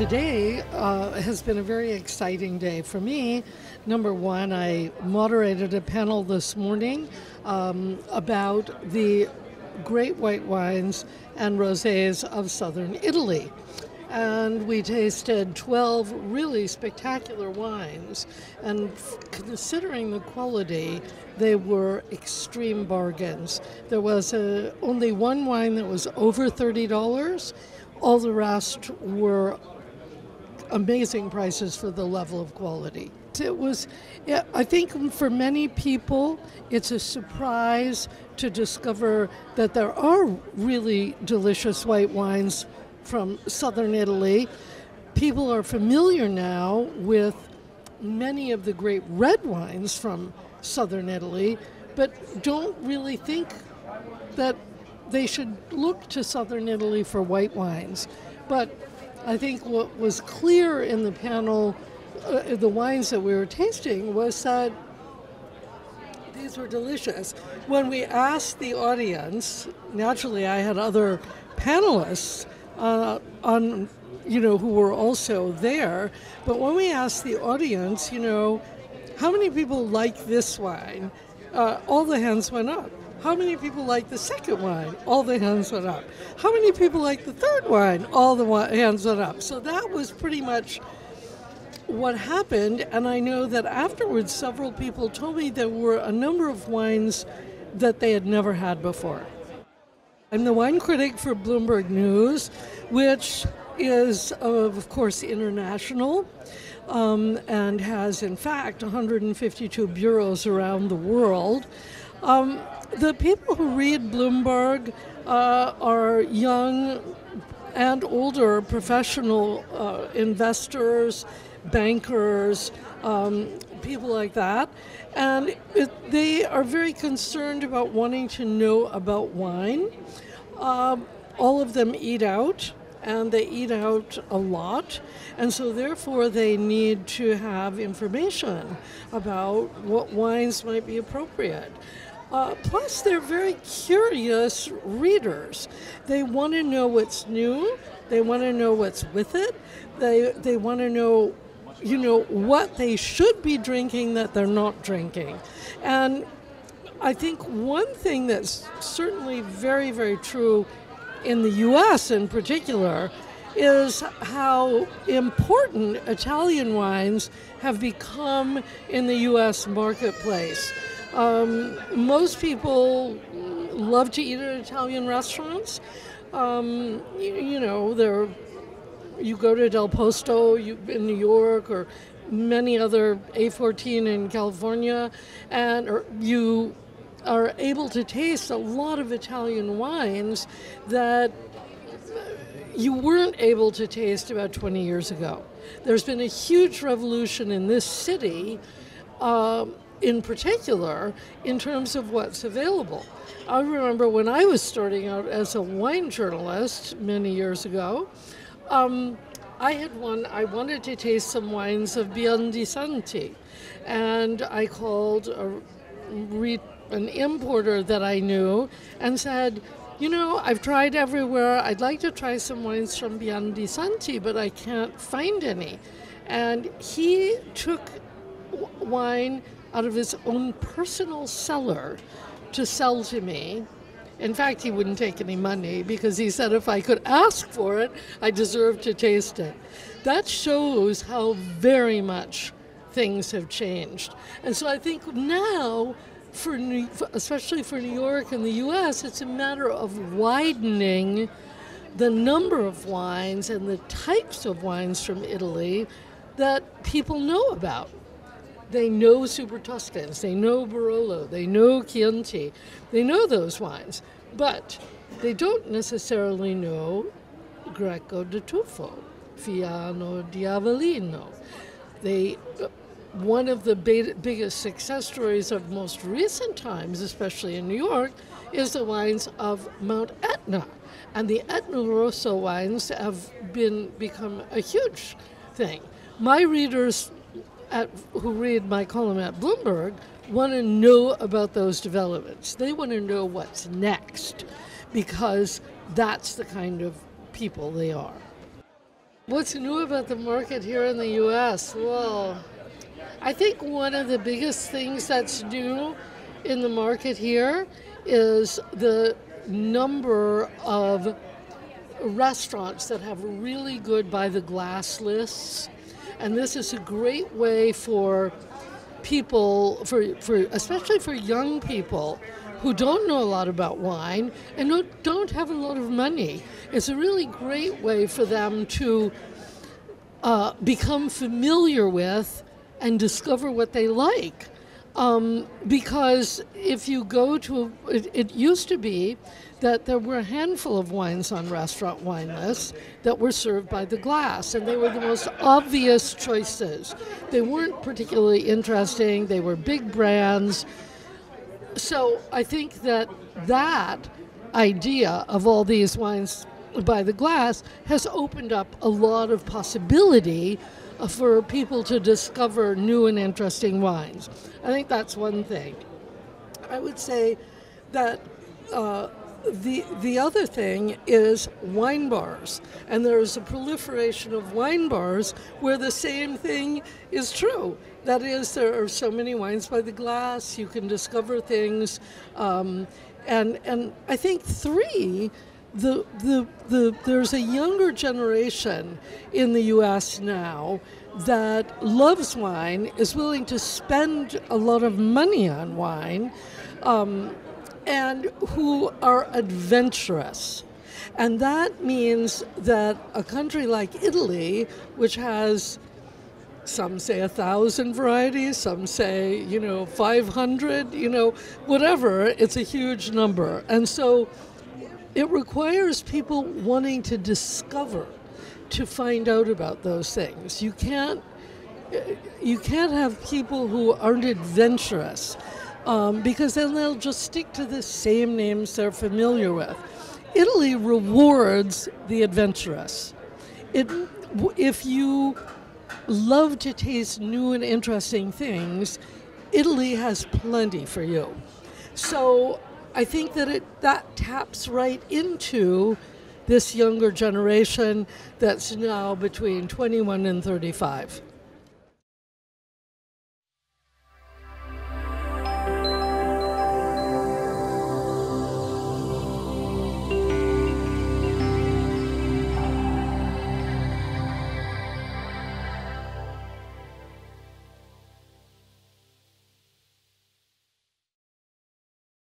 Today has been a very exciting day for me. Number one, I moderated a panel this morning about the great white wines and rosés of southern Italy. And we tasted 12 really spectacular wines, and considering the quality, they were extreme bargains. There was only one wine that was over $30. All the rest were amazing prices for the level of quality. It was, I think for many people, it's a surprise to discover that there are really delicious white wines from southern Italy. People are familiar now with many of the great red wines from southern Italy, but don't really think that they should look to southern Italy for white wines. But I think what was clear in the panel, the wines that we were tasting, was that these were delicious. When we asked the audience, naturally I had other panelists who were also there, but when we asked the audience, how many people like this wine, all the hands went up. How many people like the second wine? All the hands went up. How many people like the third wine? All the hands went up. So that was pretty much what happened, and I know that afterwards several people told me there were a number of wines that they had never had before. I'm the wine critic for Bloomberg News, which is, of course, international, and has, in fact, 152 bureaus around the world. The people who read Bloomberg are young and older professional investors, bankers, people like that, and they are very concerned about wanting to know about wine. All of them eat out, and they eat out a lot, and so therefore they need to have information about what wines might be appropriate. Plus, they're very curious readers. They want to know what's new. They want to know what's with it. They want to know, what they should be drinking that they're not drinking. And I think one thing that's certainly very, very true in the U.S. in particular is how important Italian wines have become in the U.S. marketplace. Most people love to eat at Italian restaurants. You go to Del Posto in New York, or many other A14 in California, and you are able to taste a lot of Italian wines that you weren't able to taste about 20 years ago. There's been a huge revolution in this city, in particular, in terms of what's available. I remember when I was starting out as a wine journalist many years ago, I wanted to taste some wines of Biandisanti, and I called an importer that I knew and said, I've tried everywhere. I'd like to try some wines from Biandisanti, but I can't find any. And he took wine out of his own personal cellar to sell to me. In fact, he wouldn't take any money because he said if I could ask for it, I deserved to taste it. That shows how very much things have changed. And so I think now, especially for New York and the U.S., it's a matter of widening the number of wines and the types of wines from Italy that people know about. They know Super Tuscans, they know Barolo, they know Chianti, they know those wines, but they don't necessarily know Greco di Tufo, Fiano di Avellino. One of the biggest success stories of most recent times, especially in New York, is the wines of Mount Etna. And the Etna Rosso wines have become a huge thing. My readers who read my column at Bloomberg want to know about those developments. They want to know what's next, because that's the kind of people they are. What's new about the market here in the U.S.? Well, I think one of the biggest things that's new in the market here is the number of restaurants that have really good by the glass lists. And this is a great way for people, for especially for young people who don't know a lot about wine and don't have a lot of money. It's a really great way for them to become familiar with and discover what they like. Because if you go to, it used to be that there were a handful of wines on restaurant wine lists that were served by the glass, and they were the most obvious choices. They weren't particularly interesting, they were big brands. So I think that idea of all these wines by the glass has opened up a lot of possibility for people to discover new and interesting wines. I think that's one thing. I would say that the other thing is wine bars, and there is a proliferation of wine bars where the same thing is true. That is, there are so many wines by the glass, you can discover things, and I think there's a younger generation in the U.S. now that loves wine, is willing to spend a lot of money on wine, and who are adventurous. And that means that a country like Italy, which has, some say 1,000 varieties, some say, 500, whatever, it's a huge number. And so it requires people wanting to discover, to find out about those things. You can't have people who aren't adventurous, because then they'll just stick to the same names they're familiar with. Italy rewards the adventurous. If you love to taste new and interesting things, Italy has plenty for you. So I think that taps right into this younger generation that's now between 21 and 35.